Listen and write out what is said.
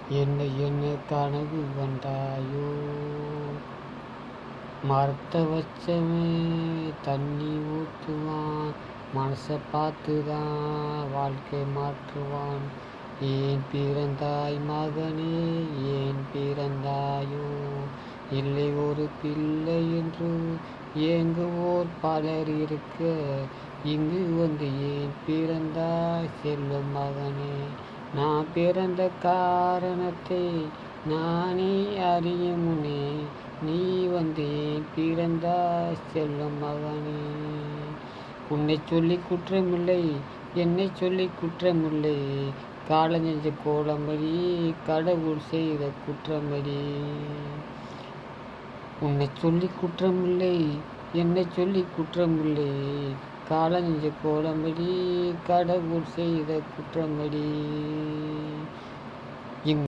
என்ன என்ன கனவு கண்டாயோ, மரத்தை வச்சவன் தண்ணி ஊற்றுவான், மனசை பார்த்துதான் வாழ்க்கை மாற்றுவான். ஏன் பிறந்தாய் மகனே, ஏன் பிறந்தாயோ, இல்லை ஒரு பிள்ளை என்று ஏங்குவோர் பலர் இருக்க, இங்கு வந்து ஏன் பிறந்தாய் செல்லும் மகனே. நான் பிறந்த காரணத்தை நானே அறியும் முன்னே, நீ வந்து ஏன் பிறந்தாய் செல்லும் மகனே. உன்னை சொல்லி குற்றமில்லை, என்னை சொல்லி குற்றமில்லை, காலஞ்செஞ்ச கோலமடி, கடவுள் செய்த குற்றமடி. உன்னை சொல்லி குற்றமில்லை, என்னை சொல்லி குற்றமில்லை, காலஞ்செஞ்ச கோலமடி, கடவுள் செய்த குற்றமடி.